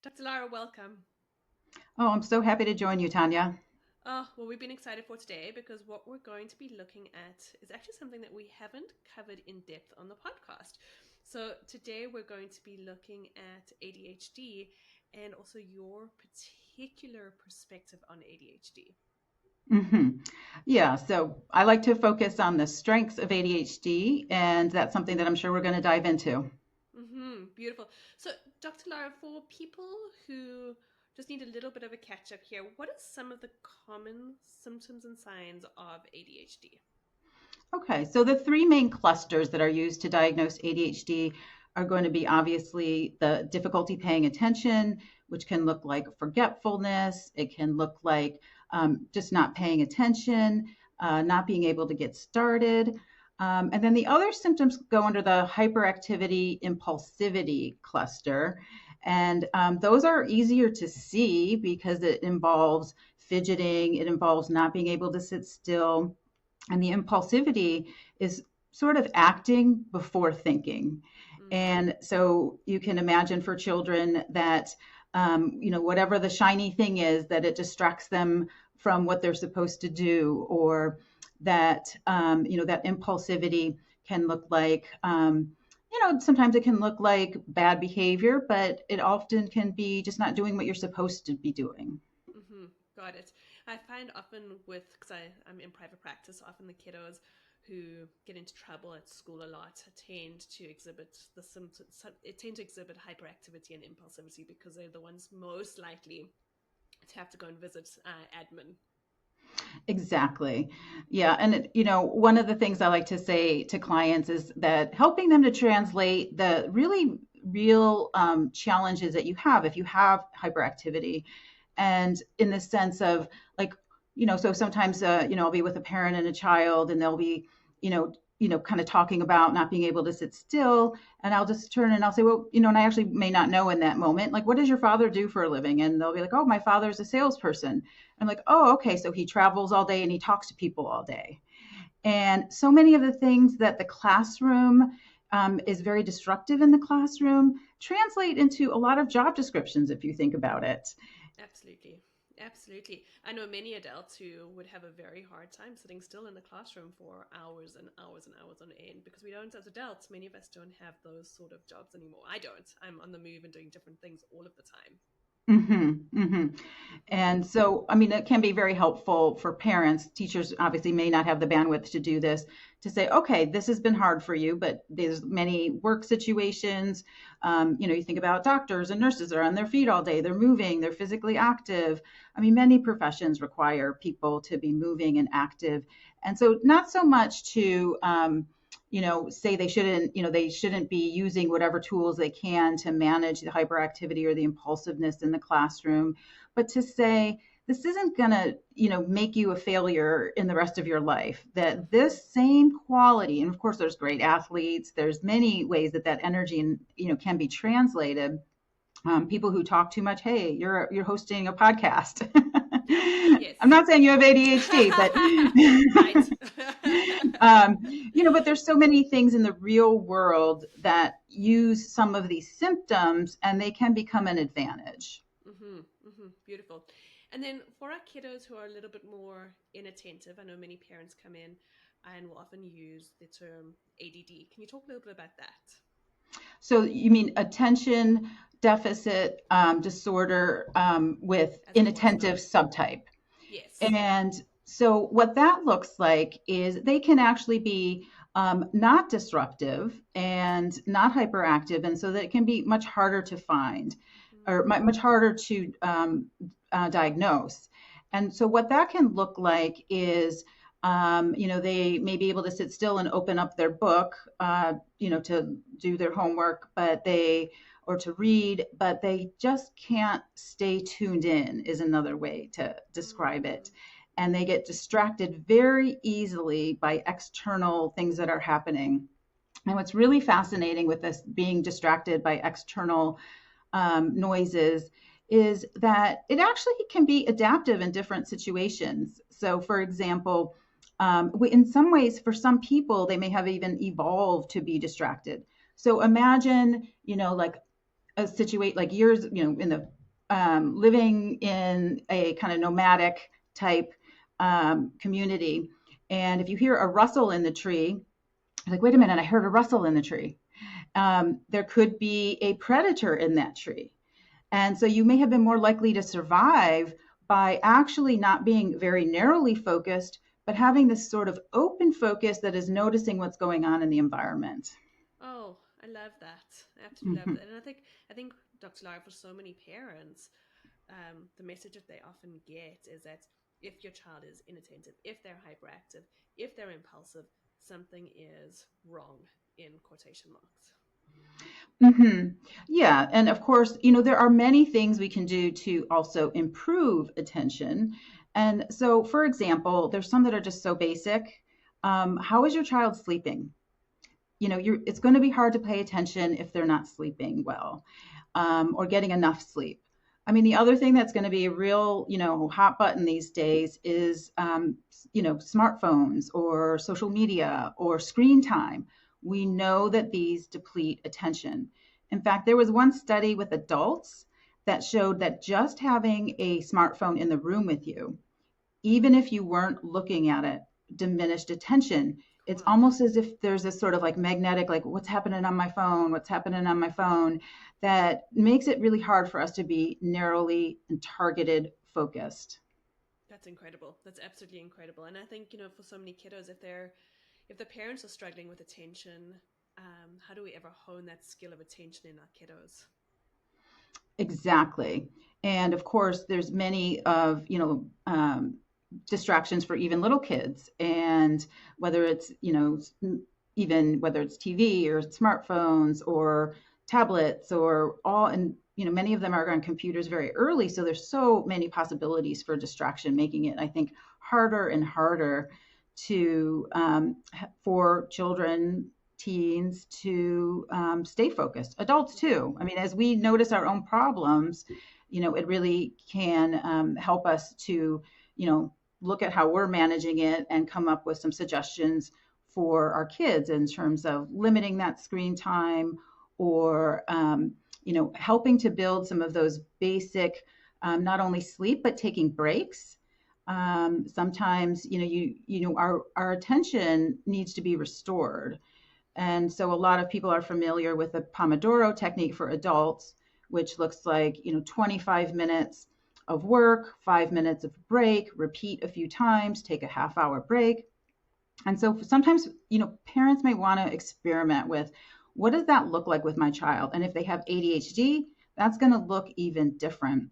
Dr. Lara, welcome. Oh, I'm so happy to join you, Tanya. Well, we've been excited for today because what we're going to be looking at is actually something that we haven't covered in depth on the podcast. So, today we're going to be looking at ADHD and also your particular perspective on ADHD. hmm Yeah, so I like to focus on the strengths of ADHD, and that's something that I'm sure we're going to dive into. Beautiful. So, Dr. Lara, for people who just need a little bit of a catch up here, what are some of the common symptoms and signs of ADHD? Okay, so the three main clusters that are used to diagnose ADHD are going to be obviously the difficulty paying attention, which can look like forgetfulness. It can look like just not paying attention, not being able to get started. And then the other symptoms go under the hyperactivity impulsivity cluster. And those are easier to see because it involves fidgeting, it involves not being able to sit still, and the impulsivity is sort of acting before thinking. Mm-hmm. And so you can imagine for children that, whatever the shiny thing is, that it distracts them from what they're supposed to do, or that, that impulsivity can look like, sometimes it can look like bad behavior, but it often can be just not doing what you're supposed to be doing. Mm-hmm. Got it. I find often because I'm in private practice, often the kiddos who get into trouble at school a lot tend to exhibit the symptoms, tend to exhibit hyperactivity and impulsivity because they're the ones most likely to have to go and visit admin. Exactly. Yeah. And, one of the things I like to say to clients is that helping them to translate the really real challenges that you have if you have hyperactivity. And in the sense of like, so sometimes, I'll be with a parent and a child and they'll be, kind of talking about not being able to sit still. And I'll just turn and I'll say, well, and I actually may not know in that moment, like, what does your father do for a living? And they'll be like, oh, my father's a salesperson. I'm like, oh, okay. So he travels all day and he talks to people all day. And so many of the things that the classroom is very disruptive in the classroom translate into a lot of job descriptions if you think about it. Absolutely. Absolutely. I know many adults who would have a very hard time sitting still in the classroom for hours and hours and hours on end because we don't, as adults, many of us don't have those sort of jobs anymore. I don't. I'm on the move and doing different things all of the time. And so, I mean, it can be very helpful for parents. Teachers obviously may not have the bandwidth to do this, to say, okay, this has been hard for you, but there's many work situations. You think about doctors and nurses are on their feet all day, they're moving, they're physically active. I mean, many professions require people to be moving and active. And so, not so much to, say they shouldn't be using whatever tools they can to manage the hyperactivity or the impulsiveness in the classroom, but to say this isn't going to, make you a failure in the rest of your life. That Mm-hmm. this same quality, and of course, there's great athletes. There's many ways that energy, can be translated. People who talk too much, hey, you're hosting a podcast. Yeah. Yes. I'm not saying you have ADHD, but Right. but there's so many things in the real world that use some of these symptoms and they can become an advantage. Beautiful. And then for our kiddos who are a little bit more inattentive, I know many parents come in and will often use the term ADD. Can you talk a little bit about that? So you mean attention deficit disorder with As it was inattentive known. subtype. Yes. And so what that looks like is they can actually be not disruptive and not hyperactive, and so that it can be much harder to find or Mm-hmm. much harder to diagnose. And so what that can look like is, they may be able to sit still and open up their book, to do their homework, or to read, but they just can't stay tuned in, is another way to describe it. Mm. And they get distracted very easily by external things that are happening. And what's really fascinating with this being distracted by external noises is that it actually can be adaptive in different situations. So, for example, in some ways, for some people, they may have even evolved to be distracted. So imagine, like situate like years, in the living in a kind of nomadic type community. And if you hear a rustle in the tree, like, wait a minute, I heard a rustle in the tree. There could be a predator in that tree. And so you may have been more likely to survive by actually not being very narrowly focused, but having this sort of open focus that is noticing what's going on in the environment. Oh, I love that. I absolutely love Mm-hmm. that. And I think, Dr. Lara, for so many parents, the message that they often get is that if your child is inattentive, if they're hyperactive, if they're impulsive, something is wrong in quotation marks. Mm-hmm. Yeah. And of course, there are many things we can do to also improve attention. And so, for example, there's some that are just so basic. How is your child sleeping? It's going to be hard to pay attention if they're not sleeping well, or getting enough sleep. I mean, the other thing that's going to be a real, hot button these days is, smartphones or social media or screen time. We know that these deplete attention. In fact, there was one study with adults that showed that just having a smartphone in the room with you, even if you weren't looking at it, diminished attention. It's Wow. almost as if there's this sort of like magnetic, like, what's happening on my phone? What's happening on my phone? That makes it really hard for us to be narrowly and targeted focused. That's incredible. That's absolutely incredible. And I think, for so many kiddos, if the parents are struggling with attention, how do we ever hone that skill of attention in our kiddos? Exactly. And of course, there's many of, distractions for even little kids. And whether it's, even whether it's TV or smartphones or tablets or all, and, many of them are on computers very early. So there's so many possibilities for distraction, making it, I think, harder and harder to, for children, teens to stay focused. Adults too. I mean, as we notice our own problems, it really can help us to, look at how we're managing it and come up with some suggestions for our kids in terms of limiting that screen time, or helping to build some of those basic, not only sleep but taking breaks. Sometimes our attention needs to be restored, and so a lot of people are familiar with the Pomodoro technique for adults, which looks like 25 minutes of work, 5 minutes of break, repeat a few times, take a half-hour break. And so sometimes, parents may want to experiment with, what does that look like with my child? And if they have ADHD, that's going to look even different.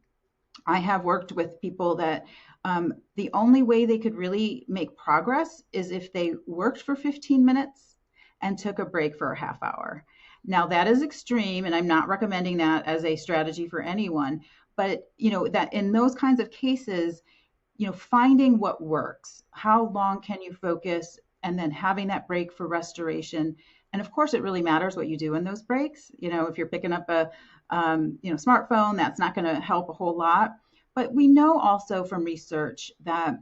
I have worked with people that the only way they could really make progress is if they worked for 15 minutes and took a break for a half hour. Now, that is extreme, and I'm not recommending that as a strategy for anyone. But, that in those kinds of cases, finding what works, how long can you focus, and then having that break for restoration. And of course, it really matters what you do in those breaks. If you're picking up a, smartphone, that's not going to help a whole lot. But we know also from research that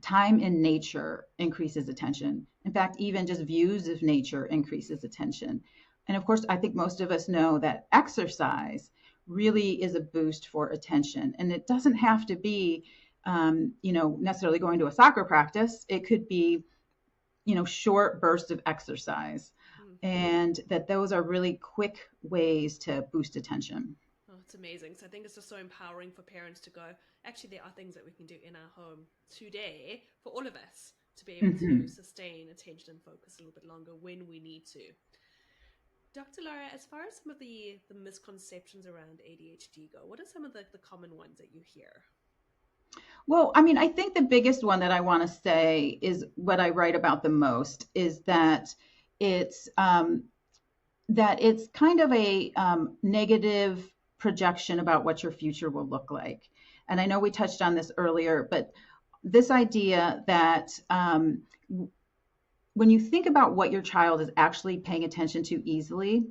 time in nature increases attention. In fact, even just views of nature increases attention. And of course, I think most of us know that exercise really is a boost for attention. And it doesn't have to be, necessarily going to a soccer practice. It could be, short bursts of exercise. Hmm. And that those are really quick ways to boost attention. Oh, it's amazing. So I think it's just so empowering for parents to go, actually, there are things that we can do in our home today for all of us to be able to Mm-hmm. sustain attention and focus a little bit longer when we need to. Dr. Lara, as far as some of the misconceptions around ADHD go, what are some of the common ones that you hear? Well, I mean, I think the biggest one that I want to say is what I write about the most is it's um, that it's kind of a negative projection about what your future will look like. And I know we touched on this earlier, but this idea that when you think about what your child is actually paying attention to easily,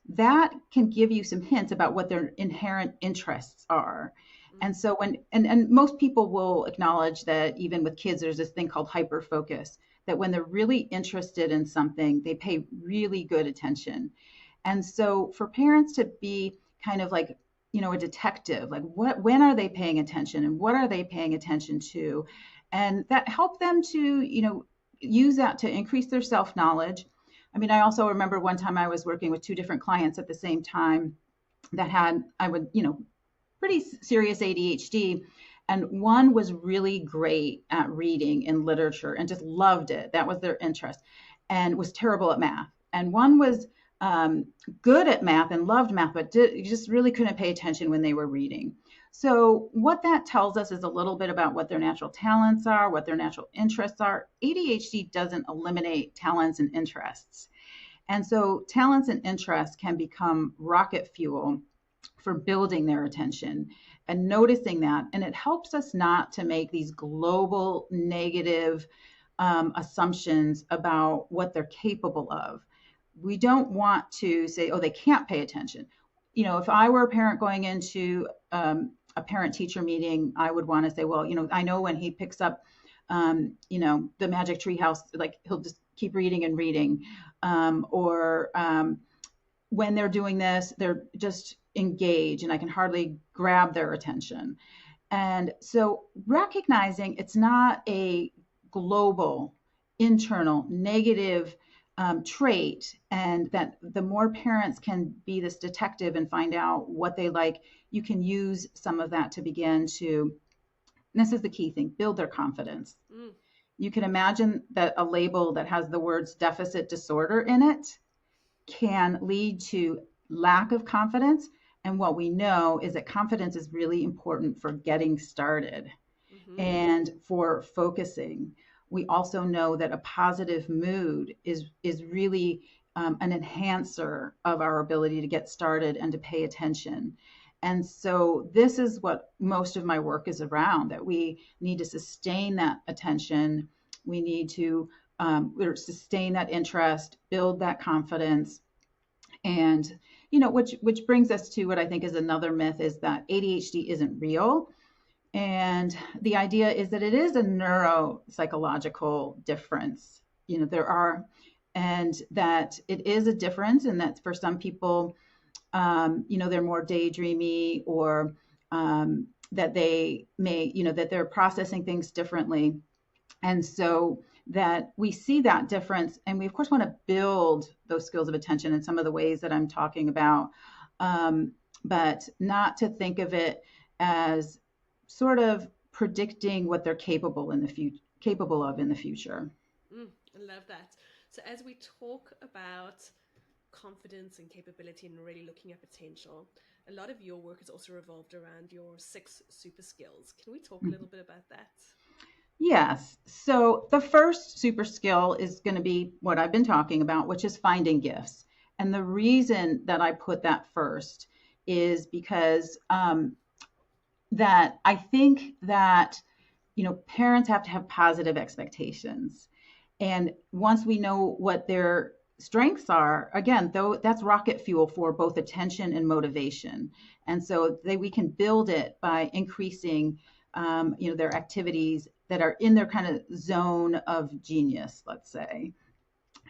that can give you some hints about what their inherent interests are. Mm. And so and most people will acknowledge that even with kids, there's this thing called hyper focus, that when they're really interested in something, they pay really good attention. And so for parents to be kind of like, a detective, like when are they paying attention and what are they paying attention to? And that helped them to, use that to increase their self-knowledge. I mean, I also remember one time I was working with two different clients at the same time that had, pretty serious ADHD. And one was really great at reading and literature and just loved it. That was their interest, and was terrible at math. And one was good at math and loved math, but just really couldn't pay attention when they were reading. So what that tells us is a little bit about what their natural talents are, what their natural interests are. ADHD doesn't eliminate talents and interests. And so talents and interests can become rocket fuel for building their attention and noticing that. And it helps us not to make these global negative assumptions about what they're capable of. We don't want to say, oh, they can't pay attention. If I were a parent going into a parent-teacher meeting, I would want to say, well, I know when he picks up, the Magic Tree House, like he'll just keep reading and reading. Or when they're doing this, they're just engaged and I can hardly grab their attention. And so recognizing it's not a global, internal, negative trait, and that the more parents can be this detective and find out what they like, you can use some of that to begin to, this is the key thing, build their confidence. You can imagine that a label that has the words deficit disorder in it can lead to lack of confidence. And what we know is that confidence is really important for getting started and for focusing. We also know that a positive mood is really an enhancer of our ability to get started and to pay attention. And so this is what most of my work is around, that we need to sustain that attention. We need to sustain that interest, build that confidence. And, which brings us to what I think is another myth, is that ADHD isn't real. And the idea is that it is a neuropsychological difference. And that it is a difference, and that for some people, they're more daydreamy, or that they may, that they're processing things differently. And so that we see that difference, and we of course want to build those skills of attention in some of the ways that I'm talking about, but not to think of it as sort of predicting what they're capable of in the future. I love that. So as we talk about confidence and capability and really looking at potential, a lot of your work is also revolved around your 6 super skills. Can we talk a little bit about that? Yes. So the first super skill is going to be what I've been talking about, which is finding gifts. And the reason that I put that first is because that I think that, parents have to have positive expectations. And once we know what their strengths are, again, though, that's rocket fuel for both attention and motivation. And so we can build it by increasing, their activities that are in their kind of zone of genius, let's say.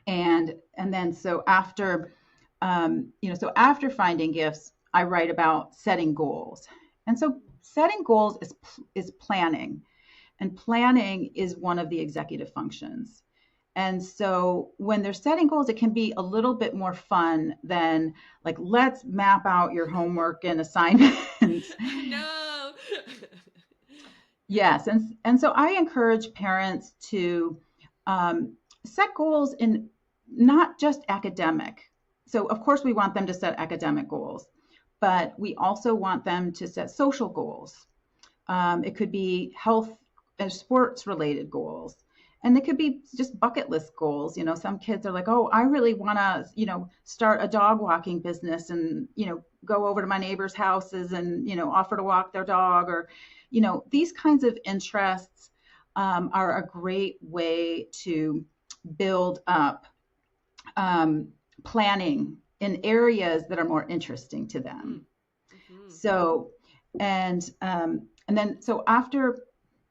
And then so after, after finding gifts, I write about setting goals. And so setting goals is planning, and planning is one of the executive functions. And so when they're setting goals, it can be a little bit more fun than like, let's map out your homework and assignments. No. Yes. And so I encourage parents to set goals in not just academic. So of course we want them to set academic goals, but we also want them to set social goals. It could be health and sports related goals. And it could be just bucket list goals. Some kids are like, oh, I really want to, start a dog walking business and, go over to my neighbor's houses and, offer to walk their dog, or, these kinds of interests are a great way to build up planning in areas that are more interesting to them. So, and then, so after.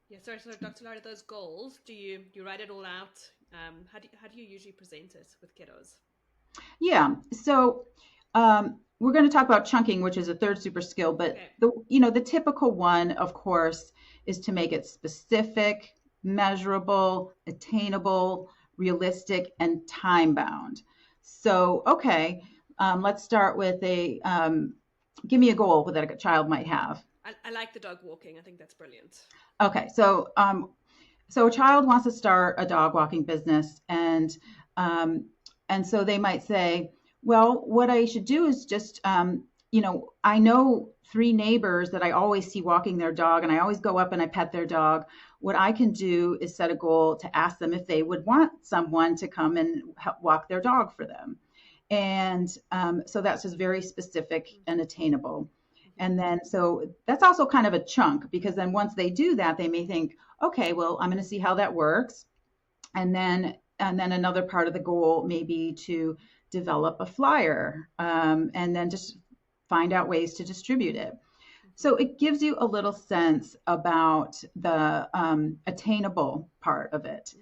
Yeah, sorry, Dr. Lara, those goals, do you write it all out? How do you usually present it with kiddos? Yeah, so we're going to talk about chunking, which is a third super skill, but Okay. the typical one, of course, is to make it specific, measurable, attainable, realistic, and time bound. So, okay, let's start with give me a goal that a child might have. I like the dog walking. I think that's brilliant. Okay, so a child wants to start a dog walking business, um, and so they might say, well, what I should do is just, I know three neighbors that I always see walking their dog, and I always go up and I pet their dog. What I can do is set a goal to ask them if they would want someone to come and help walk their dog for them. And so that's just very specific and attainable. And then, so that's also kind of a chunk, because then once they do that, they may think, okay, well, I'm going to see how that works. And then another part of the goal may be to develop a flyer, and then just find out ways to distribute it. So it gives you a little sense about the attainable part of it.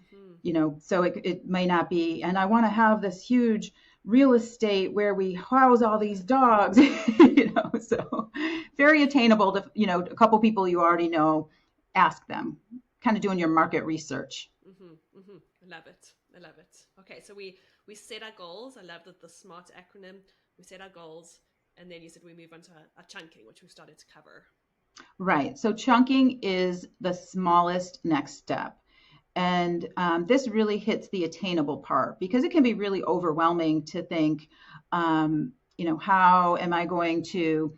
So it may not be, and I want to have this huge real estate where we house all these dogs, so very attainable to, a couple people you already know, ask them, kind of doing your market research. I love it. Okay, so we set our goals. I love the SMART acronym. We set our goals, and then you said we move on to a chunking, which we started to cover. Right. So chunking is the smallest next step. And this really hits the attainable part, because it can be really overwhelming to think, how am I going to,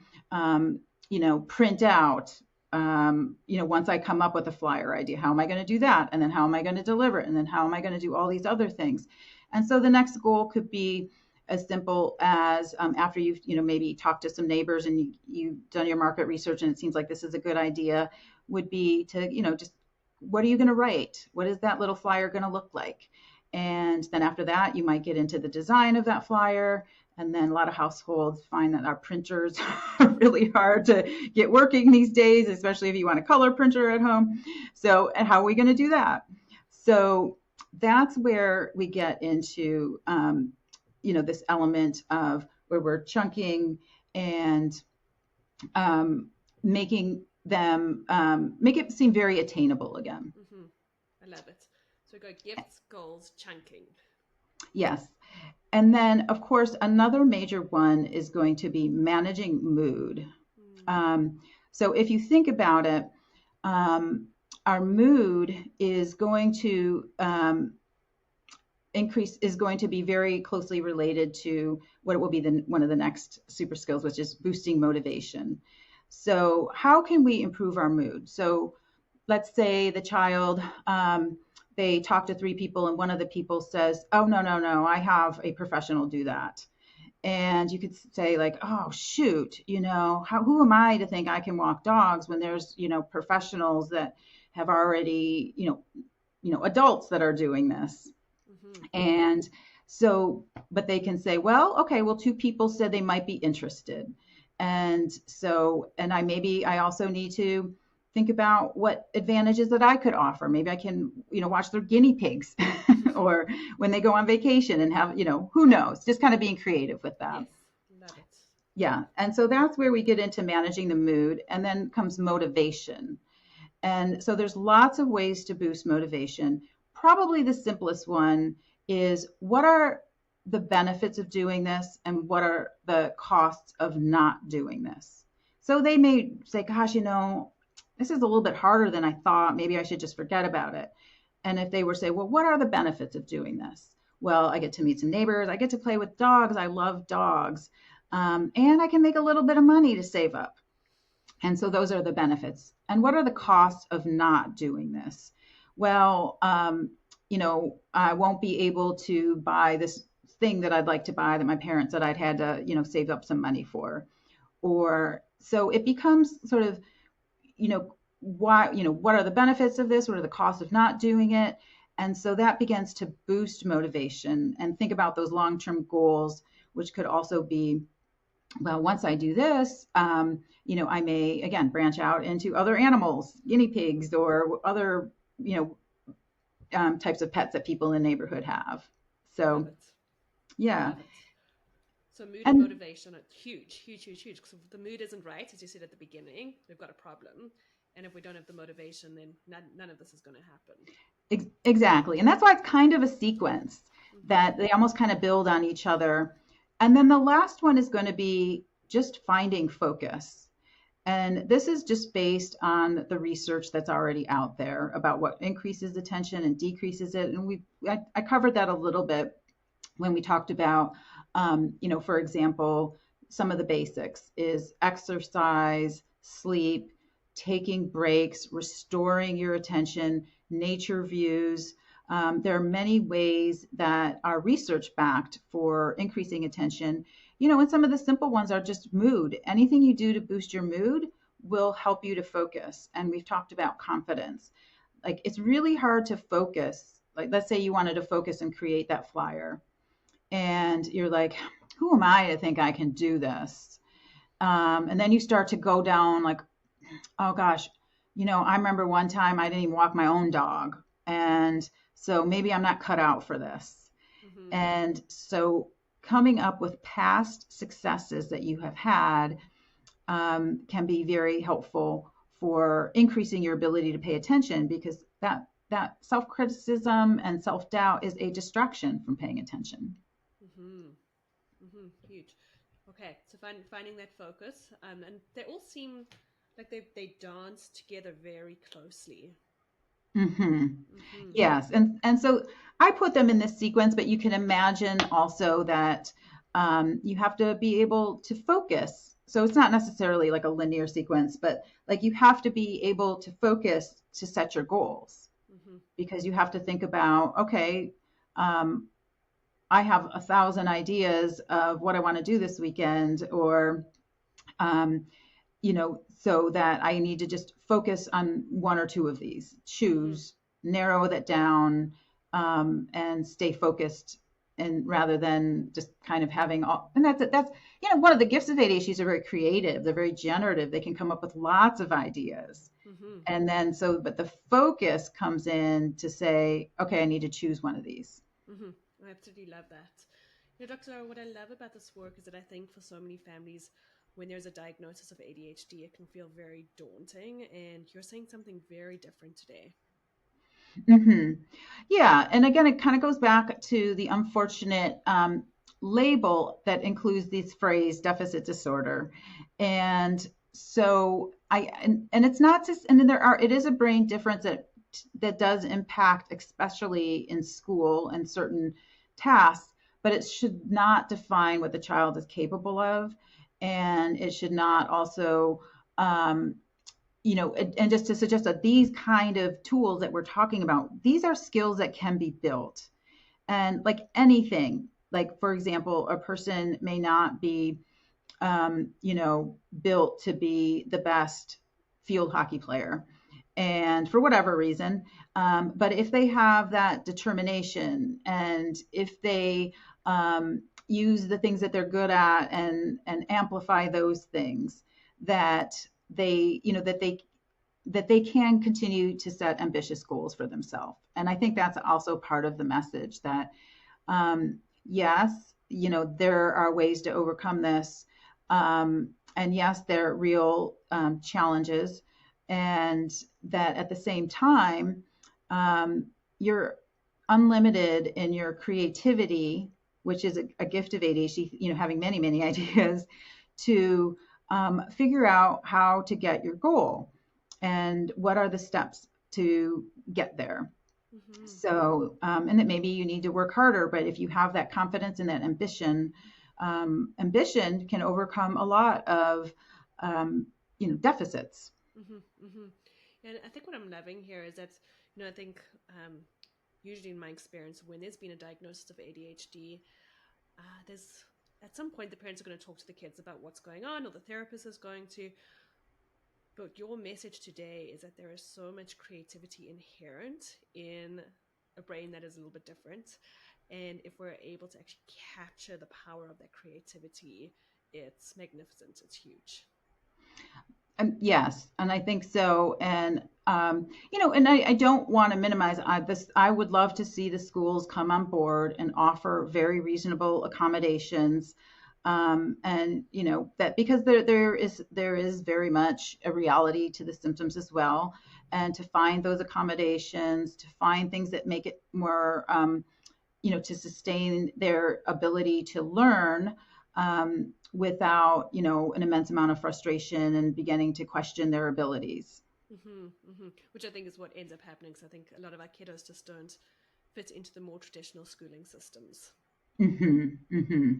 print out, once I come up with a flyer idea, how am I going to do that? And then how am I going to deliver it? And then how am I going to do all these other things? And so the next goal could be as simple as, after you've, maybe talked to some neighbors and you've done your market research and it seems like this is a good idea, would be to, just, what are you going to write? What is that little flyer going to look like? And then after that, you might get into the design of that flyer. And then a lot of households find that our printers are really hard to get working these days, especially if you want a color printer at home. So, and how are we going to do that? So that's where we get into, this element of where we're chunking and making them, make it seem very attainable again. I love it. So we go gifts, goals, chunking. Yes. And then, of course, another major one is going to be managing mood. So if you think about it, our mood is going to is going to be very closely related to what will be one of the next super skills, which is boosting motivation. So how can we improve our mood? So let's say the child, they talk to three people and one of the people says, oh, no, I have a professional do that. And you could say like, oh, shoot, who am I to think I can walk dogs when there's, professionals that have already, adults that are doing this. And so, but they can say, well, okay, well, two people said they might be interested. And so, and I also need to think about what advantages that I could offer. Maybe I can, watch their guinea pigs or when they go on vacation and have, who knows, just kind of being creative with that. Yes, love it. Yeah. And so that's where we get into managing the mood, and then comes motivation. And so there's lots of ways to boost motivation. Probably the simplest one is, what are the benefits of doing this and what are the costs of not doing this? So they may say, gosh, this is a little bit harder than I thought. Maybe I should just forget about it. And if they were to say, well, what are the benefits of doing this? Well, I get to meet some neighbors. I get to play with dogs. I love dogs. And I can make a little bit of money to save up. And so those are the benefits. And what are the costs of not doing this? Well, I won't be able to buy this thing that I'd like to buy that my parents said I'd had to, save up some money for. Or so it becomes sort of, what are the benefits of this? What are the costs of not doing it? And so that begins to boost motivation, and think about those long-term goals, which could also be, well, once I do this, I may, again, branch out into other animals, guinea pigs, or other, types of pets that people in the neighborhood have. So, yeah. So mood and And motivation are huge, huge, huge, huge. Because if the mood isn't right, as you said at the beginning, we've got a problem. And if we don't have the motivation, then none of this is going to happen. exactly. And that's why it's kind of a sequence Mm-hmm. that they almost kind of build on each other. And then the last one is going to be just finding focus. And this is just based on the research that's already out there about what increases attention and decreases it. And I covered that a little bit when we talked about, for example, some of the basics is exercise, sleep, taking breaks, restoring your attention, nature views. There are many ways that are research backed for increasing attention. And some of the simple ones are just mood. Anything you do to boost your mood will help you to focus. And we've talked about confidence. Like it's really hard to focus. Like let's say you wanted to focus and create that flyer and you're like, who am I to think I can do this? And then you start to go down like, oh gosh, I remember one time I didn't even walk my own dog. And so maybe I'm not cut out for this. Mm-hmm. And so coming up with past successes that you have had can be very helpful for increasing your ability to pay attention because that self-criticism and self-doubt is a distraction from paying attention. Mm-hmm. Mm-hmm. Huge. Okay, so finding that focus, and they all seem like they dance together very closely. Mm-hmm. Mm-hmm. Yes, and so I put them in this sequence, but you can imagine also that you have to be able to focus. So it's not necessarily like a linear sequence, but like you have to be able to focus to set your goals Mm-hmm. because you have to think about, okay, um, I have 1,000 ideas of what I want to do this weekend, or um, so that I need to just focus on one or two of these, Mm-hmm. choose, narrow that down, and stay focused. And rather than just kind of having all, and that's one of the gifts of ADHD, are very creative. They're very generative. They can come up with lots of ideas. Mm-hmm. And then but the focus comes in to say, okay, I need to choose one of these. Mm-hmm. I absolutely love that. Doctor, what I love about this work is that I think for so many families, when there's a diagnosis of ADHD, it can feel very daunting. And you're saying something very different today. Hmm. Yeah, and again, it kind of goes back to the unfortunate label that includes this phrase deficit disorder, and so and it's not just, and then it is a brain difference that does impact, especially in school and certain tasks, but it should not define what the child is capable of, and it should not also um, and just to suggest that these kind of tools that we're talking about, these are skills that can be built. And like anything, like for example, a person may not be, built to be the best field hockey player. And for whatever reason, but if they have that determination and if they use the things that they're good at and amplify those things, that they can continue to set ambitious goals for themselves. And I think that's also part of the message that yes, there are ways to overcome this. And yes, there are real challenges. And that at the same time, you're unlimited in your creativity, which is a gift of ADHD, having many, many ideas to figure out how to get your goal and what are the steps to get there. Mm-hmm. So, and that maybe you need to work harder, but if you have that confidence and that ambition, ambition can overcome a lot of, deficits. Mm-hmm. Mm-hmm. And I think what I'm loving here is that, I think usually in my experience, when there's been a diagnosis of ADHD, there's at some point the parents are going to talk to the kids about what's going on, or the therapist is going to. But your message today is that there is so much creativity inherent in a brain that is a little bit different. And if we're able to actually capture the power of that creativity, it's magnificent. It's huge. Yes, and I think so. And and I don't want to minimize this. I would love to see the schools come on board and offer very reasonable accommodations And that because there is very much a reality to the symptoms as well, and to find those accommodations, to find things that make it more to sustain their ability to learn, without an immense amount of frustration and beginning to question their abilities. Which I think is what ends up happening, because I think a lot of our kiddos just don't fit into the more traditional schooling systems. Mm-hmm, mm-hmm.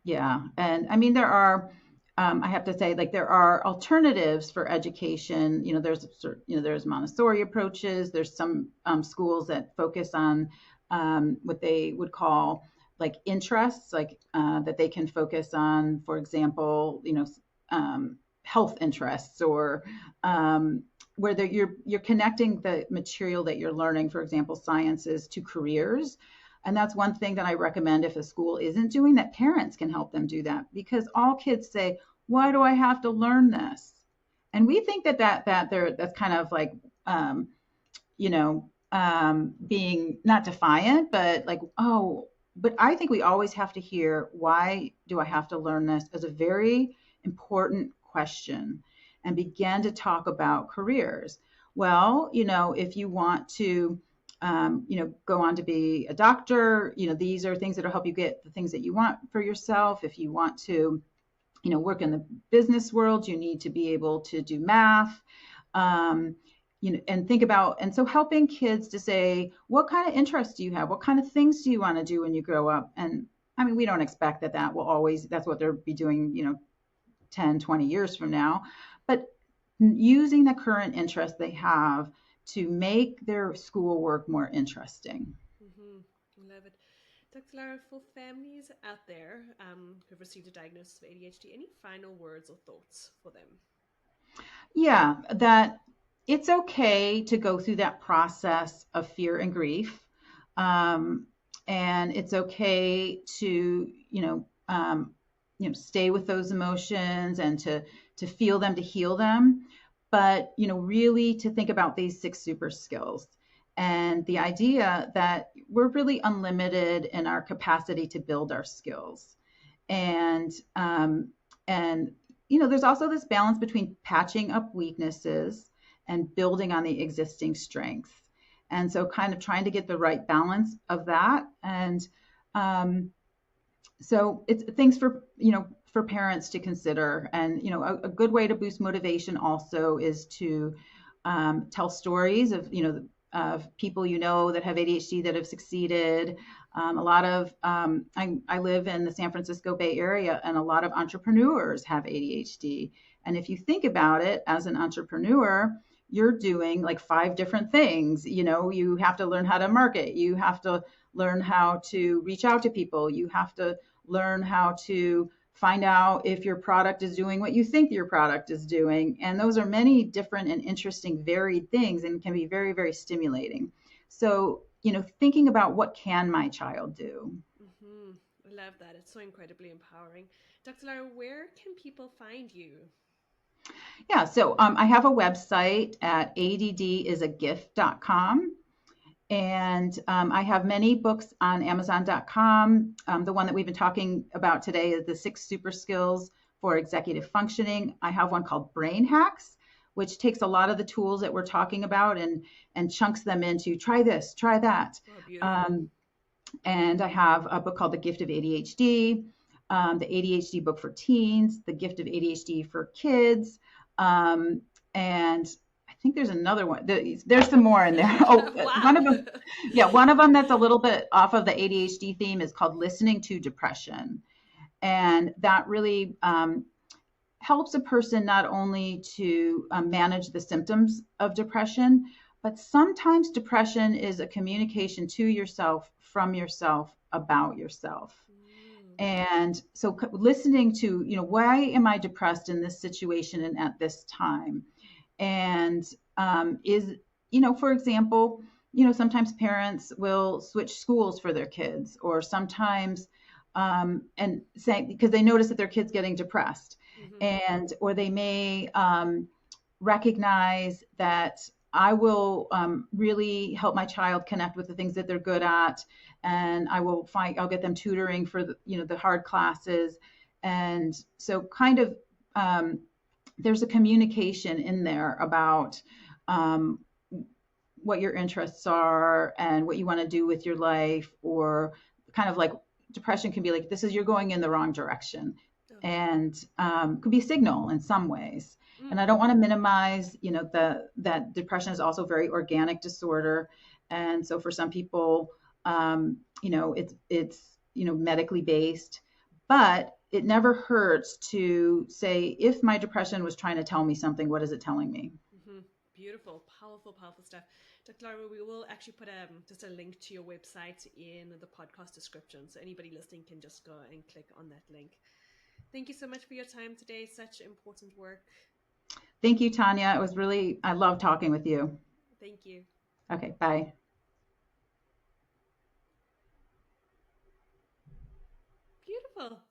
Yeah. And I mean, there are, I have to say, like, there are alternatives for education. There's Montessori approaches. There's some schools that focus on what they would call like interests, like that they can focus on, for example, health interests, or where you're connecting the material that you're learning, for example, sciences, to careers. And that's one thing that I recommend, if a school isn't doing that, parents can help them do that, because all kids say, why do I have to learn this? And we think that's kind of like, being not defiant, but like, oh, but I think we always have to hear, why do I have to learn this, as a very important question, and begin to talk about careers. Well, if you want to, go on to be a doctor, these are things that will help you get the things that you want for yourself. If you want to, work in the business world, you need to be able to do math. And think about, and so helping kids to say, what kind of interests do you have? What kind of things do you want to do when you grow up? And I mean, we don't expect that will always, that's what they'll be doing, 10, 20 years from now, but using the current interest they have to make their schoolwork more interesting. Love it. Dr. Lara, for families out there who've received a diagnosis of ADHD, any final words or thoughts for them? Yeah, that it's okay to go through that process of fear and grief. And it's okay to, stay with those emotions, and to feel them, to heal them. But, really to think about these 6 super skills, and the idea that we're really unlimited in our capacity to build our skills. And there's also this balance between patching up weaknesses and building on the existing strengths. And so kind of trying to get the right balance of that. And so it's things for parents to consider. And, a good way to boost motivation also is to tell stories of people that have ADHD that have succeeded. A lot of, I live in the San Francisco Bay Area, and a lot of entrepreneurs have ADHD. And if you think about it, as an entrepreneur, you're doing like 5 different things. You have to learn how to market. You have to learn how to reach out to people. You have to learn how to find out if your product is doing what you think your product is doing. And those are many different and interesting, varied things, and can be very, very stimulating. So, thinking about, what can my child do? I love that. It's so incredibly empowering. Dr. Lara, where can people find you? Yeah, so I have a website at addisagift.com. And I have many books on Amazon.com. The one that we've been talking about today is the 6 super skills for executive functioning. I have one called Brain Hacks, which takes a lot of the tools that we're talking about and chunks them into, try this, try that. And I have a book called The Gift of ADHD, the ADHD book for teens, The Gift of ADHD for kids, and I think there's another one. There's some more in there. Oh, wow. One of them that's a little bit off of the ADHD theme is called Listening to Depression. And that really helps a person not only to manage the symptoms of depression, but sometimes depression is a communication to yourself, from yourself, about yourself. And so listening to, why am I depressed in this situation and at this time? And is, for example, sometimes parents will switch schools for their kids, or sometimes and say, because they notice that their kid's getting depressed, or they may recognize that I will really help my child connect with the things that they're good at, and I'll get them tutoring for the hard classes, and so kind of there's a communication in there about um, what your interests are and what you want to do with your life, or kind of like depression can be like, this is, you're going in the wrong direction, Okay. and could be a signal in some ways. And I Mm. don't want to minimize, that depression is also a very organic disorder. And so for some people, it's medically based, but it never hurts to say, if my depression was trying to tell me something, what is it telling me? Hmm. Beautiful, powerful, powerful stuff. Dr. Lara, we will actually put just a link to your website in the podcast description, so anybody listening can just go and click on that link. Thank you so much for your time today. Such important work. Thank you, Tanya. I love talking with you. Thank you. Okay, bye. Beautiful.